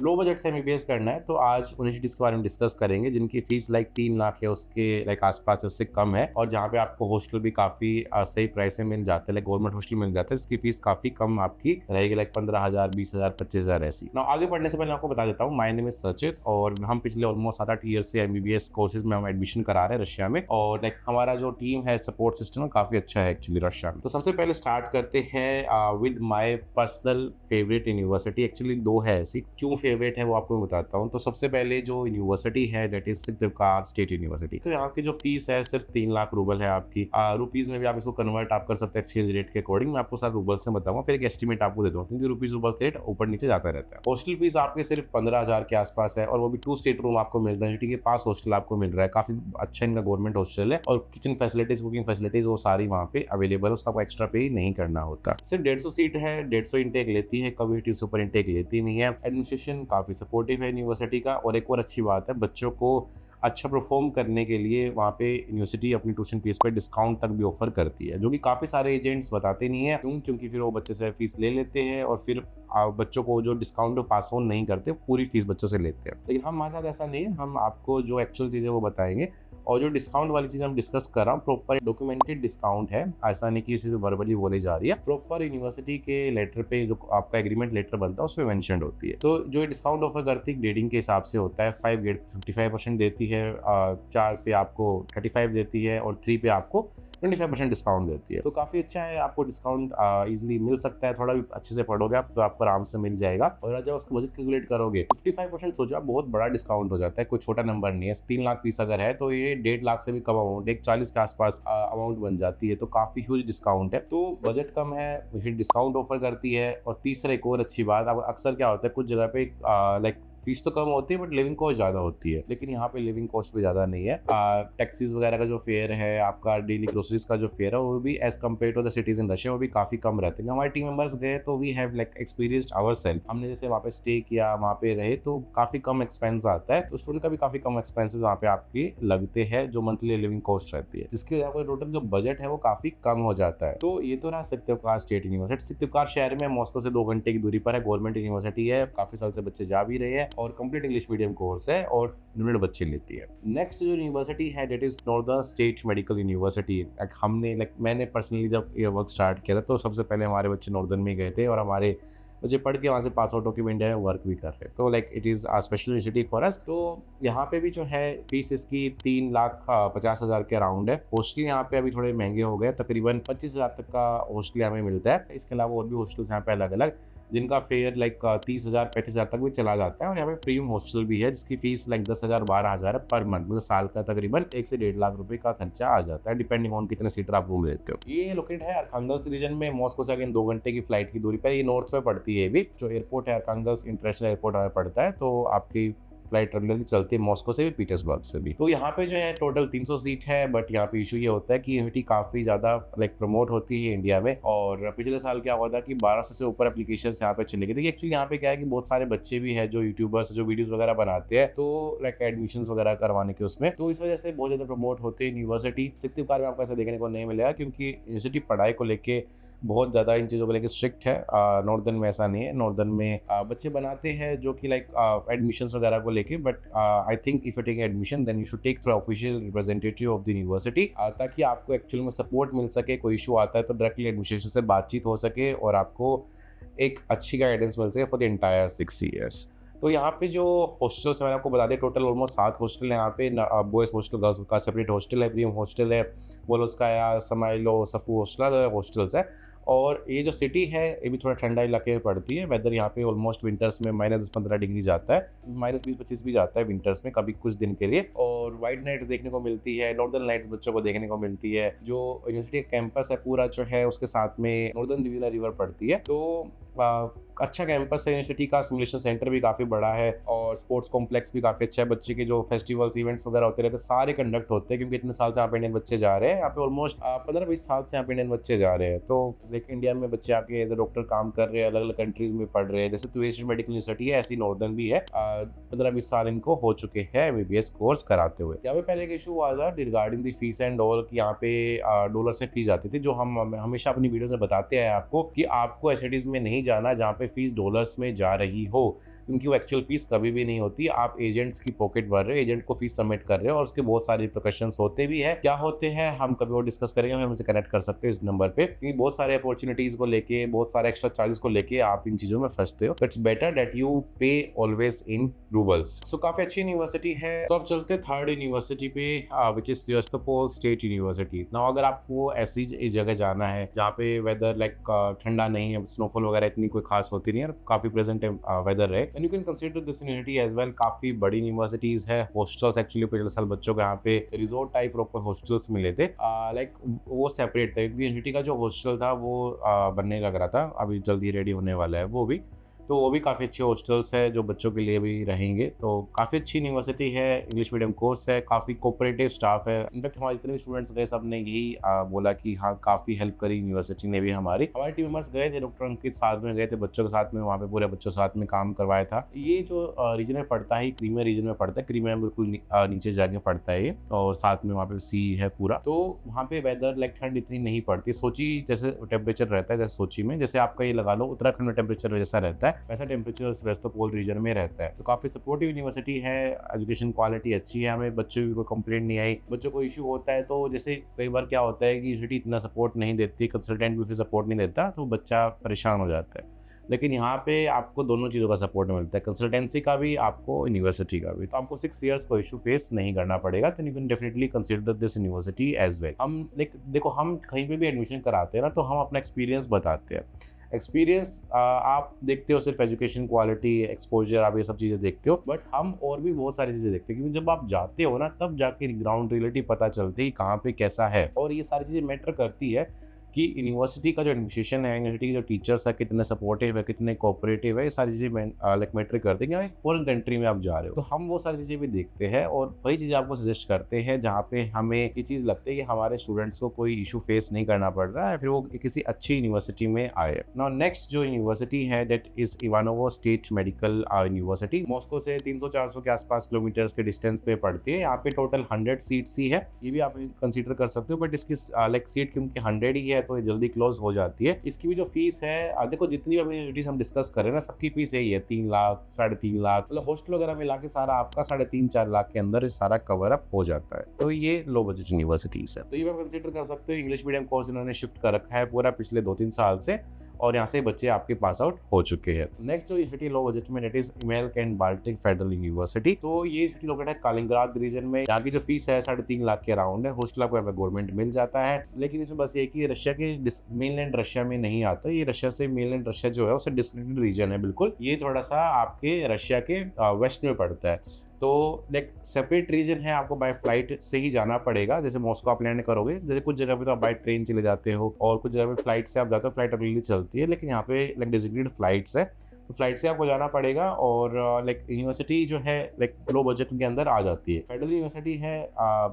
Low budget से MBBS करना है तो आज उन यूनिवर्सिटीज़ के बारे में डिस्कस करेंगे जिनकी फीस लाइक 3 लाख है उसके लाइक आस-पास है, उससे कम है और जहाँ पे आपको हॉस्टल भी काफ़ी सही प्राइस में मिल जाते हैं, लाइक गवर्नमेंट हॉस्टल मिल जाता है, इसकी फीस काफ़ी कम आपकी रहेगी, लाइक 15,000, 20,000, 25,000 ऐसी। नाउ आगे बढ़ने से पहले आपको बता देता हूँ, माय नेम इज़ सचित और हम पिछले ऑलमोस्ट 7-8 ईयर से एमबीबीएस कोर्सेज़ में हम एडमिशन करा रहे हैं रशिया में और लाइक हमारा जो टीम है सपोर्ट सिस्टम काफ़ी अच्छा है एक्चुअली रशिया में। तो सबसे पहले स्टार्ट करते हैं with my personal favourite university. Actually 2 है ऐसी, क्यों फेवरेट है वो आपको मैं बताता हूँ। तो सबसे पहले जो यूनिवर्सिटी है दैट इज सिक्किवकार स्टेट यूनिवर्सिटी। तो यहाँ की जो फीस है सिर्फ 3 लाख रूबल है आपकी। रुपीज में भी आप इसको कन्वर्ट आप कर सकते हैं एक्सचेंज रेट के अकॉर्डिंग। मैं आपको सारा रूबल से बताऊंगा, फिर एक एस्टिमेट आपको दे दूंगा क्योंकि रुपीज रूबल का रेट ऊपर नीचे जाता रहता है। हॉस्टल फीस आपके सिर्फ 15,000 के आसपास है और वो भी 2 स्टेट रूम आपको मिल रहा है, सिटी के पास हॉस्टल आपको मिल रहा है। काफी अच्छा इनका गवर्नमेंट हॉस्टल है और किचन फैसिलिटीज, कुकिंग फैसिलिटीज वो सारी वहाँ पे अवेलेबल है, उसका आपको एक्स्ट्रा पे नहीं करना होता। सिर्फ 150 सीट है, 150 इंटेक लेती है, कभी सुपर इंटेक लेती नहीं है। एडमिनिस्ट्रेशन काफी सपोर्टिव है यूनिवर्सिटी का और एक और अच्छी बात है, बच्चों को अच्छा परफॉर्म करने के लिए वहाँ पे यूनिवर्सिटी अपनी ट्यूशन फीस पे डिस्काउंट तक भी ऑफर करती है, जो कि काफ़ी सारे एजेंट्स बताते नहीं है। क्योंकि फिर वो बच्चे से फीस ले लेते हैं और फिर बच्चों को जो डिस्काउंट पास ऑन नहीं करते, पूरी फीस बच्चों से लेते हैं। लेकिन हमारे साथ ऐसा नहीं है, हम आपको जो एक्चुअल चीज़ें वो बताएंगे और जो डिस्काउंट वाली चीज़ हम डिस्कस कर रहा हूँ प्रॉपर डॉक्यूमेंटेड डिस्काउंट है, ऐसा नहीं कि इसी से वर्बली बोली जा रही है। प्रॉपर यूनिवर्सिटी के लेटर पे जो आपका एग्रीमेंट लेटर बनता है उसमें मेंशन्ड होती है। तो जो डिस्काउंट ऑफर करती है ग्रेडिंग के हिसाब से होता है। 5 ग्रेड 55% देती है, 4 पे आपको 35 देती है और 3 पे आपको 25% डिस्काउंट देती है। तो काफ़ी अच्छा है, आपको डिस्काउंट ईजिली मिल सकता है। थोड़ा भी अच्छे से पढ़ोगे आप तो आपको आराम से मिल जाएगा। और जब उसका बजट कैलकुलेट करोगे 55% सोचो आप, बहुत बड़ा डिस्काउंट हो जाता है, कोई छोटा नंबर नहीं है। 3 लाख फीस अगर है तो ये 1.5 लाख से भी कम अमाउंट, 140 के आसपास अमाउंट बन जाती है। तो काफ़ी ह्यूज डिस्काउंट है। तो बजट कम है, फिर डिस्काउंट ऑफर करती है। और तीसरा एक और अच्छी बात, अब अक्सर क्या होता है कुछ जगह पे लाइक फीस तो कम होती है बट लिविंग कॉस्ट ज़्यादा होती है, लेकिन यहाँ पे लिविंग कॉस्ट भी ज़्यादा नहीं है। टैक्सीज वगैरह का जो फेयर है, आपका डेली ग्रोसरीज का जो फेयर है, वो भी as compare to the cities in Russia वो भी काफ़ी कम रहते हैं। हमारे टीम मेंबर्स गए तो we have like experienced our self, हमने जैसे वहाँ पे स्टे किया, वहाँ पे रहे तो काफ़ी कम एक्सपेंस आता है। तो स्टूडेंट का भी काफ़ी कम एक्सपेंसेस वहाँ पे आपके लगते हैं, जो मंथली लिविंग कॉस्ट रहती है, जिसकी वजह से टोटल जो बजट है वो काफ़ी कम हो जाता है। तो ये तो रहा सिक्किवकार स्टेट यूनिवर्सिटी। सिक्किवकार शहर में मॉस्को से 2 घंटे की दूरी पर है, गवर्नमेंट यूनिवर्सिटी है, काफ़ी साल से बच्चे जा भी रहे हैं और कंप्लीट इंग्लिश मीडियम कोर्स है और लिमिटेड बच्चे लेती है। नेक्स्ट जो यूनिवर्सिटी है that is northern state medical university. हमने लाइक मैंने पर्सनली जब ये वर्क स्टार्ट किया था तो सबसे पहले हमारे बच्चे नॉर्दर्न में गए थे और हमारे बच्चे पढ़ के वहाँ से पास आउट होकर भी इंडिया में वर्क भी कर रहे हैं। तो like it is special university for us. तो यहाँ पे भी जो है फीस इसकी 3,50,000 के अराउंड है। हॉस्टल यहाँ पे अभी थोड़े महंगे हो गए, तकरीबन 25,000 तक का हॉस्टल यहाँ में मिलता है। इसके अलावा और भी हॉस्टल्स यहाँ पे अलग अलग, जिनका फेयर लाइक 30,000 35,000 तक भी चला जाता है। और यहाँ पे प्रीमियम हॉस्टल भी है जिसकी फीस लाइक 10,000 12,000 है पर मंथ, मतलब साल का तकरीबन 1 से 1.5 लाख रुपए का खर्चा आ जाता है, डिपेंडिंग ऑन कितने सीटर आप रूम लेते हो। ये लोकेट है अरखांगल्स रीजन में, मॉस्को से अगेन 2 घंटे की फ्लाइट की दूरी पर। ये नॉर्थ में पड़ती है। भी जो एयरपोर्ट है अरखांगल्स इंटरनेशनल एयरपोर्ट हमें पड़ता है, तो आपकी फ्लाइट रेगुलरली चलती है मॉस्को से भी, पीटर्सबर्ग से भी। तो यहाँ पे जो है टोटल 300 सीट है, बट यहाँ पे इशू ये होता है कि यूनिवर्सिटी काफ़ी ज़्यादा लाइक प्रमोट होती है इंडिया में। और पिछले साल क्या हुआ था कि 1200 से ऊपर एप्लीकेशन यहाँ पे चले गए थे। एक्चुअली यहाँ पे क्या है कि बहुत सारे बच्चे भी हैं जो यूट्यूबर्स जो वीडियोस वगैरह बनाते हैं, तो लाइक एडमिशन वगैरह करवाने के उसमें, तो इस वजह से बहुत ज़्यादा प्रमोट होते हैं यूनिवर्सिटी। सिक्किवकार में आपको ऐसा देखने को नहीं मिलेगा क्योंकि यूनिवर्सिटी पढ़ाई को लेके बहुत ज़्यादा इन चीज़ों को लेकर स्ट्रिक्ट है। नॉर्दर्न में ऐसा नहीं है। नॉर्दर्न में बच्चे बनाते हैं जो कि लाइक एडमिशन्स वगैरह को लेके, but I think if you take admission then you should take through official representative of the university, ताकि आपको एक्चुअल में सपोर्ट मिल सके। कोई इशू आता है तो डायरेक्टली एडमिनिस्ट्रेशन से बातचीत हो सके और आपको एक अच्छी गाइडेंस मिल सके फॉर द एंटायर 6 ईयर्स। तो यहाँ पे जो हॉस्टल्स मैंने आपको बता दें, टोटल ऑलमोस्ट 7 हॉस्टल है यहाँ पे। बॉयज़ हॉस्टल, गर्ल्स का सेपरेट हॉस्टल है, प्रीमियम हॉस्टल है, वोलोस्काया, समाइलो, सफू हॉस्टल हॉस्टल्स है। और ये जो सिटी है ये भी थोड़ा ठंडा इलाके में पड़ती है। वेदर यहाँ पे ऑलमोस्ट विंटर्स में -10-15 डिग्री जाता है, -20-25 भी जाता है विंटर्स में कभी कुछ दिन के लिए। और वाइट नाइट देखने को मिलती है, नॉर्दर्न लाइट्स बच्चों को देखने को मिलती है। जो यूनिवर्सिटी कैंपस है पूरा जो है उसके साथ में नॉर्दर्न दिव्यूला रिवर पड़ती है। तो अच्छा कैंपस है यूनिवर्सिटी का। सिमुलेशन सेंटर भी काफ़ी बड़ा है और स्पोर्ट्स कॉम्प्लेक्स भी काफ़ी अच्छा है। बच्चे के जो फेस्टिवल्स इवेंट्स वगैरह होते रहते हैं सारे कंडक्ट होते हैं, क्योंकि इतने साल से यहाँ पे इंडियन बच्चे जा रहे हैं। यहाँ पे ऑलमोस्ट 15-20 साल से यहाँ पे इंडियन बच्चे जा रहे हैं। तो लाइक इंडिया में बच्चे आके एज ए डॉक्टर काम कर रहे हैं, अलग अलग कंट्रीज में पढ़ रहे हैं। जैसे ट्यूरिस्ट मेडिकल यूनिवर्सिटी है, ऐसी नॉर्दर्न भी है। 15-20 साल इनको हो चुके हैं एमबीबीएस कोर्स कराते हुए। यहाँ पे पहले एक इशू हुआ था regarding the fees and all, कि यहाँ पे डॉलर से फीस आती थी, जो हम हमेशा अपनी वीडियो में बताते हैं आपको कि आपको एसआईटीज में नहीं जाना जहाँ पे पे फीस डॉलर्स में जा रही हो, क्योंकि वो एक्चुअल फीस कभी भी नहीं होती। आप एजेंट्स की पॉकेट भर रहे हो, एजेंट को फीस सबमिट कर रहे हो और उसके बहुत सारे रिपरकशंस होते भी है। क्या होते हैं हम कभी और डिस्कस करेंगे, हम हमसे कनेक्ट कर सकते हैं इस नंबर पे, क्योंकि बहुत सारे अपॉर्चुनिटीज को लेके, बहुत सारे एक्स्ट्रा चार्जेस को लेके आप इन चीजों में फंसते हो। इट्स बेटर दैट यू पे ऑलवेज इन रूबल्स। सो काफी अच्छी यूनिवर्सिटी है। तो अब चलते थर्ड यूनिवर्सिटी पे, which is Sevastopol state university. Now अगर आपको ऐसी जगह जाना है जहाँ पे वेदर लाइक ठंडा नहीं है, स्नोफॉल वगैरह इतनी कोई खास होती नहीं है, काफी प्रेजेंट वेदर है, and you can consider this university as well. काफी बड़ी यूनिवर्सिटीज है। हॉस्टल्स एक्चुअली पिछले साल बच्चों को यहाँ पे रिजोर्ट टाइप प्रॉपर हॉस्टल्स मिले थे, लाइक वो सेपरेट थे। यूनिवर्सिटी का जो हॉस्टल था वो बनने लग रहा था, अभी जल्दी रेडी होने वाला है वो भी। तो वो भी काफ़ी अच्छे हॉस्टल्स है जो बच्चों के लिए भी रहेंगे। तो काफ़ी अच्छी यूनिवर्सिटी है, इंग्लिश मीडियम कोर्स है, काफ़ी कोऑपरेटिव स्टाफ है। इनफैक्ट हमारे जितने भी स्टूडेंट्स गए सब ने यही बोला कि हाँ काफ़ी हेल्प करी यूनिवर्सिटी ने भी। हमारी टीम मेंबर्स गए थे, डॉक्टर अंकित साथ में गए थे बच्चों के साथ में, वहाँ पे पूरे बच्चों के साथ में काम करवाया था। ये जो रीजन में पड़ता है, क्रीमिया रीजन में पड़ता है, क्रीमिया बिल्कुल नीचे जाके पड़ता है ये, और साथ में वहाँ पे सी है पूरा। तो वहाँ पे वेदर लाइक ठंड इतनी नहीं पड़ती। सोची जैसे टेम्परेचर रहता है, जैसे सोची में जैसे आपका ये लगा लो उत्तराखंड में टेम्परेचर जैसा रहता है, वैसा टेम्परेचर सेवास्तोपोल रीजन में रहता है। तो काफी सपोर्टिव यूनिवर्सिटी है, एजुकेशन क्वालिटी अच्छी है, हमें बच्चों की कोई कंप्लेंट नहीं आई। बच्चों को इशू होता है तो जैसे कई बार क्या होता है कि यूनिवर्सिटी इतना सपोर्ट नहीं देती, कंसल्टेंट भी फिर सपोर्ट नहीं देता, तो बच्चा परेशान हो जाता है। लेकिन यहाँ पे आपको दोनों चीज़ों का सपोर्ट मिलता है, कंसल्टेंसी का भी, आपको यूनिवर्सिटी का भी। तो आपको 6 इयर्स को इशू फेस नहीं करना पड़ेगा। तो you can definitely consider this university as well. हम देखो हम कहीं पे भी एडमिशन कराते हैं ना, तो हम अपना एक्सपीरियंस बताते हैं। एक्सपीरियंस आप देखते हो सिर्फ एजुकेशन क्वालिटी, एक्सपोजर, आप ये सब चीज़ें देखते हो, बट हम और भी बहुत सारी चीज़ें देखते हैं, क्योंकि जब आप जाते हो ना तब जाके ग्राउंड रियलिटी पता चलती है कहाँ पे कैसा है। और ये सारी चीज़ें मैटर करती है कि यूनिवर्सिटी का जो एडमिनिस्ट्रेशन है, यूनिवर्सिटी के जो टीचर्स है कितने सपोर्टिव है, कितने कोऑपरेटिव है, ये सारी चीज़ें लाइक मैटर करते हैं कि एक फॉरेन कंट्री में आप जा रहे हो। तो हम वो सारी चीज़ें भी देखते हैं और वही चीज़ें आपको सजेस्ट करते हैं जहाँ पे हमें ये चीज़ लगती है कि हमारे स्टूडेंट्स को कोई इशू फेस नहीं करना पड़ रहा है, फिर वो किसी अच्छी यूनिवर्सिटी में आए। नाउ नेक्स्ट जो यूनिवर्सिटी है that is Ivanovo state medical university. Moscow से 300-400 के आसपास किलोमीटर्स के डिस्टेंस पे पड़ती है। यहाँ पे टोटल 100 सीट्स ही है, ये भी आप कंसीडर कर सकते हो, बट इसकी लाइक सीट क्योंकि 100 ही है तो ये जल्दी क्लोज हो जाती है। इसकी भी जो फीस है, देखो जितनी भी यूनिवर्सिटीज हम डिस्कस कर रहे हैं ना, सबकी फीस यही है 3 लाख 3.5 लाख, मतलब हॉस्टल वगैरह मिला के सारा आपका 3.5-4 लाख के अंदर सारा कवर अप हो जाता है। तो ये लो बजट यूनिवर्सिटीज है। तो ये आप कंसीडर कर सकते हो। इंग्लिश मीडियम कोर्स इन्होंने शिफ्ट कर रखा है पूरा पिछले 2-3 साल से, और यहाँ से बच्चे आपके पास आउट हो चुके हैं। नेक्स्ट जो यूनिवर्सिटी लो बजट में दैट इज इमेल्क एंड बाल्टिक फेडरल यूनिवर्सिटी। तो ये यूनिवर्सिटी लोकेटेड है कालिंगराद रीजन में। यहाँ की जो फीस है 3.5 लाख के अराउंड है। हॉस्टल आपको यहाँ पे गवर्नमेंट मिल जाता है, लेकिन इसमें बस ये कि रशिया के मेनलैंड रशिया में नहीं आता। ये रशिया से मेनलैंड रशिया जो है उसे डिस्कनेक्टेड रीजन है बिल्कुल। ये थोड़ा सा आपके रशिया के वेस्ट में पड़ता है। तो लाइक सेपरेट रीजन है, आपको बाय फ्लाइट से ही जाना पड़ेगा। जैसे मॉस्को आप लैंड करोगे, जैसे कुछ जगह पे तो आप बाय ट्रेन चले जाते हो और कुछ जगह पे फ्लाइट से आप जाते हो, फ्लाइट अवेलेबल चलती है, लेकिन यहाँ पे लाइक डेजिग्नेटेड फ्लाइट्स है, तो फ्लाइट से आपको जाना पड़ेगा। और लाइक यूनिवर्सिटी जो है लाइक लो बजट के अंदर आ जाती है। फेडरल यूनिवर्सिटी है,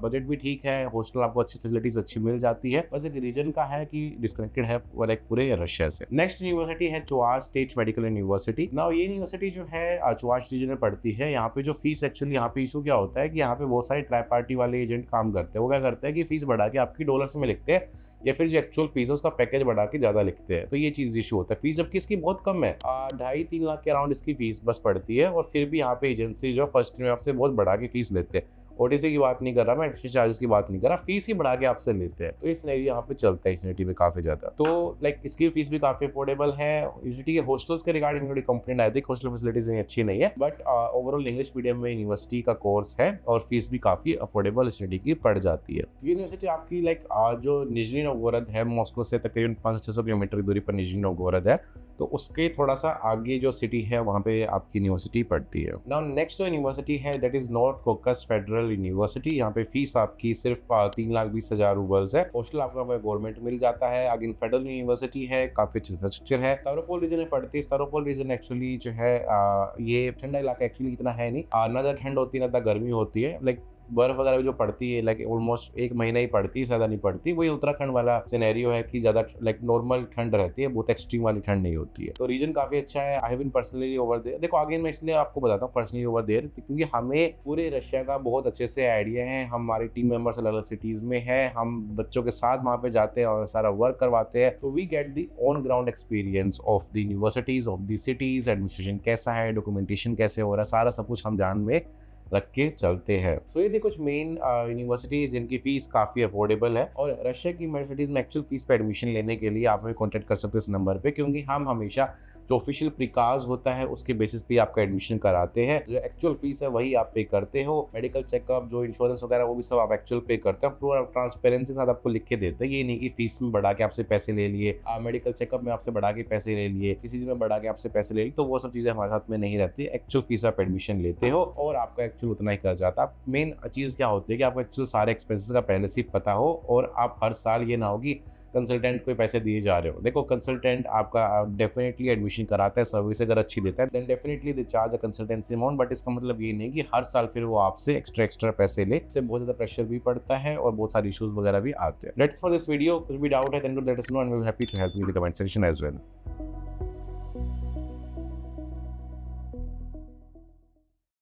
बजट भी ठीक है, हॉस्टल आपको अच्छी फैसिलिटीज अच्छी मिल जाती है, बस एक रीजन का है कि डिस्कनेक्टेड है लाइक पूरे रशिया से। नेक्स्ट यूनिवर्सिटी है चुआश स्टेट मेडिकल यूनिवर्सिटी। नाउ ये यूनिवर्सिटी जो है चुआश रीजन में पड़ती है। यहाँ पे जो फीस एक्चुअली यहाँ पे इशू क्या होता है कि यहाँ पे बहुत सारे ट्राई पार्टी वाले एजेंट काम करते हैं। वो क्या करते हैं कि फीस बढ़ा के आपकी डॉलर्स में लिखते हैं, या फिर जो एक्चुअल फीस है उसका पैकेज बढ़ा के ज़्यादा लिखते हैं। तो ये चीज़ इशू होता है। फीस जबकि इसकी बहुत कम है, 2.5-3 लाख के अराउंड इसकी फीस बस पड़ती है, और फिर भी यहाँ पे एजेंसी जो फर्स्ट में आपसे बहुत बढ़ा के फीस लेते हैं। ओटीसी की बात नहीं कर रहा मैं, एडमिशन चार्जेस की बात नहीं कर रहा, फीस ही बढ़ा के आपसे लेते हैं। तो इस सिनेरियो यहाँ पे चलता है इस यूनिवर्सिटी में काफ़ी ज़्यादा। तो लाइक इसकी फीस भी काफ़ी अफोर्डेबल है। यूनिवर्सिटी के हॉस्टल्स के रिगार्डिंग थोड़ी कंप्लेंट आई थी, हॉस्टल फैसिलिटीज अच्छी नहीं है, बट ओवरऑल इंग्लिश मीडियम में यूनिवर्सिटी का कोर्स है और फीस भी काफ़ी अफोर्डेबल स्टडी की पड़ जाती है। यूनिवर्सिटी आपकी लाइक जो निजनी नोवगोरोद है, मॉस्को से तकरीबन 500-600 किलोमीटर की दूरी पर निजनी नोवगोरोद है, तो उसके थोड़ा सा आगे जो सिटी है वहाँ पे आपकी यूनिवर्सिटी पड़ती है। नाउ नेक्स्ट जो यूनिवर्सिटी है that is north कोकस federal university. यहाँ पे फीस आपकी सिर्फ 3,20,000 रूबल्स है। हॉस्टल आपको गवर्नमेंट मिल जाता है। अगेन फेडरल यूनिवर्सिटी है, काफी अच्छा इंफ्रास्ट्रक्चर है। stavropol रीजन में पड़ती है। stavropol रीजन एक्चुअली जो है ये ठंडा इलाका एक्चुअली इतना है नहीं, ना ज्यादा ठंड होती है ना ज्यादा गर्मी होती है। लाइक बर्फ वगैरह भी जो पड़ती है लाइक ऑलमोस्ट 1 महीना ही पड़ती है, ज़्यादा नहीं पड़ती। वही उत्तराखंड वाला सिनेरियो है कि ज़्यादा लाइक नॉर्मल ठंड रहती है, बहुत एक्सट्रीम वाली ठंड नहीं होती है। तो रीजन काफ़ी अच्छा है। I have been personally over there. देखो अगेन मैं इसलिए आपको बताता हूँ पर्सनली ओवर देयर क्योंकि हमें पूरे रशिया का बहुत अच्छे से आइडिया है। हमारे टीम मेंबर्स अलग-अलग सिटीज़ में हैं, हम बच्चों के साथ वहाँ पे जाते हैं और सारा वर्क करवाते हैं। तो we get the on ground experience of the universities, of the cities, administration कैसा है, डॉक्यूमेंटेशन कैसे हो रहा है, सारा सब कुछ हम ध्यान में रख के चलते हैं। सो ये थी कुछ मेन यूनिवर्सिटीज जिनकी फीस काफ़ी अफोर्डेबल है और रशिया की यूनिवर्सिटीज़ में एक्चुअल फीस पे एडमिशन लेने के लिए आप हमें कॉन्टैक्ट कर सकते हो इस नंबर पे, क्योंकि हम हमेशा जो ऑफिशियल प्रिकाज होता है उसके बेसिस पे आपका एडमिशन कराते हैं। जो एक्चुअल फीस है वही आप पे करते हो। मेडिकल चेकअप, जो इंश्योरेंस वगैरह, वो भी सब आप एक्चुअल पे करते हैं। पूरा ट्रांसपेरेंसी के साथ आपको लिख के देते हैं। ये नहीं कि फीस में बढ़ा के आपसे पैसे ले लिए, मेडिकल चेकअप में आपसे बढ़ा के पैसे ले लिए, किसी चीज़ में बढ़ा के आपसे पैसे ले लिए, तो वो सब चीज़ें हमारे साथ में नहीं रहती। एक्चुअल फीस आप एडमिशन लेते हो और आपका एक्चुअल उतना ही कर जाता है। मेन चीज़ क्या होती है कि आपको एक्चुअल सारे एक्सपेंसेस का पहले से ही पता हो और आप हर साल ये ना हो कि कंसल्टेंट को पैसे दिए जा रहे हो। देखो कंसल्टेंट आपका डेफिनेटली एडमिशन कराता है, सर्विस अगर अच्छी देता है then definitely they charge a consultancy amount, but इसका मतलब ये नहीं कि हर साल फिर वो आपसे एक्स्ट्रा पैसे ले। इससे बहुत ज़्यादा प्रेशर भी पड़ता है और बहुत सारे इश्यूज वगैरह भी आते हैं। लेट्स फॉर दिस वीडियो, कुछ भी डाउट है then do let us know and we will happy to help you in the comment section as well.